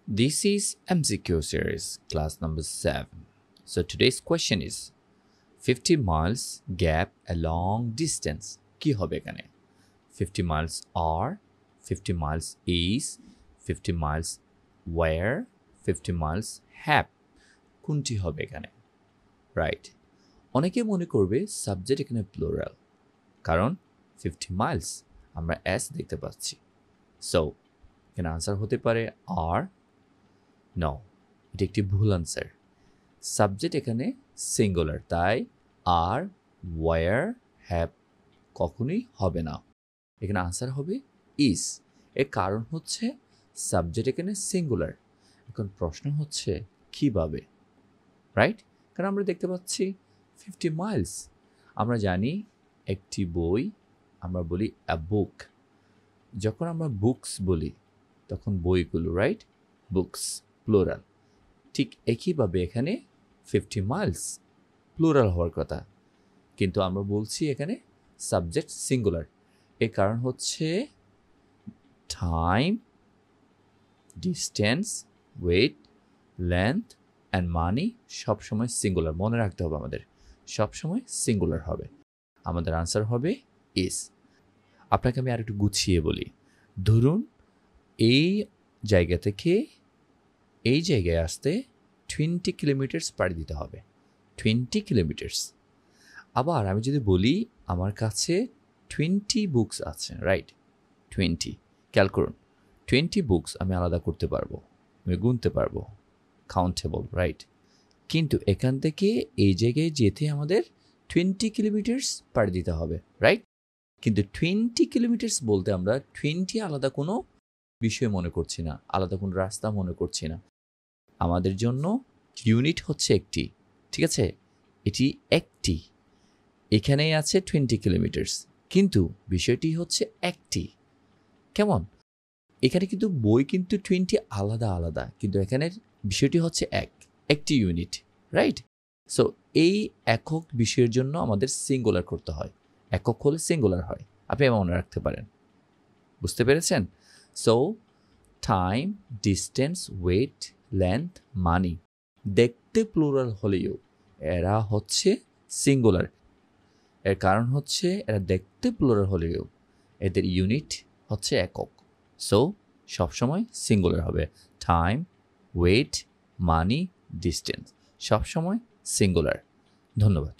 This is MCQ series, class number 7. So today's question is 50 miles gap a long distance. কি হবে এখানে? 50 miles are, 50 miles is, 50 miles where, 50 miles have. কোনটি হবে এখানে? Right. অনেকে মনে করবে সাবজেক্ট এখানে প্লুরাল, কারণ 50 miles আমরা এস দেখতে পাচ্ছি। সো এখানে আনসার হতে পারে আর। নো, এটা একটি ভুল আনসার। সাবজেক্ট এখানে সিঙ্গুলার, তাই আর, ওয়ার, হ্যাভ কখনোই হবে না। এখানে আনসার হবে ইজ। এর কারণ হচ্ছে সাবজেক্ট এখানে সিঙ্গুলার। এখন প্রশ্ন হচ্ছে কিভাবে, রাইট? কারণ আমরা দেখতে পাচ্ছি 50 মাইলস। আমরা জানি একটি বই আমরা বলি আ বুক। যখন আমরা বুকস বলি তখন বইগুলো, রাইট? Books plural. ঠিক একইভাবে এখানে 50 মাইলস প্লুরাল হওয়ার কথা, কিন্তু আমরা বলছি এখানে সাবজেক্ট সিঙ্গুলার। এর কারণ হচ্ছে time, distance, weight, length and money সবসময় সিঙ্গুলার। মনে রাখতে হবে আমাদের, সবসময় সিঙ্গুলার হবে। আমাদের আনসার হবে ইস। আপনাকে আমি আরেকটু গুছিয়ে বলি। ধরুন এই জায়গা থেকে এই জায়গায় আসতে 20 কিলোমিটার্স পাড়ি দিতে হবে। 20 কিলোমিটার্স। আবার আমি যদি বলি আমার কাছে 20 বুকস আছে, রাইট? 20, খেয়াল করুন, 20 বুকস আমি আলাদা করতে পারবো, আমি গুনতে পারবো, কাউন্টেবল, রাইট? কিন্তু এখান থেকে এই জায়গায় যেতে আমাদের 20 কিলোমিটার্স পাড়ি দিতে হবে, রাইট? কিন্তু 20 কিলোমিটার্স বলতে আমরা 20 আলাদা কোনো বিষয় মনে করছি না, আলাদা কোনো রাস্তা মনে করছি না। আমাদের জন্য ইউনিট হচ্ছে একটি, ঠিক আছে? এটি একটি, এখানেই আছে 20 কিলোমিটার্স, কিন্তু বিষয়টি হচ্ছে একটি। কেমন? এখানে কিন্তু বই কিন্তু 20 আলাদা আলাদা, কিন্তু এখানের বিষয়টি হচ্ছে একটি ইউনিট, রাইট? সো এই একক বিষয়ের জন্য আমাদের সিঙ্গুলার করতে হয়। একক হলে সিঙ্গুলার হয়, আপনি মনে রাখতে পারেন। বুঝতে পেরেছেন? So time, distance, weight, length, money দেখতে প্লুরাল হলেও এরা হচ্ছে সিঙ্গুলার। এর কারণ হচ্ছে এরা দেখতে প্লুরাল হলেও এদের ইউনিট হচ্ছে একক। সো সবসময় সিঙ্গুলার হবে। টাইম, ওয়েট, মানি, ডিস্টেন্স সবসময় সিঙ্গুলার। ধন্যবাদ।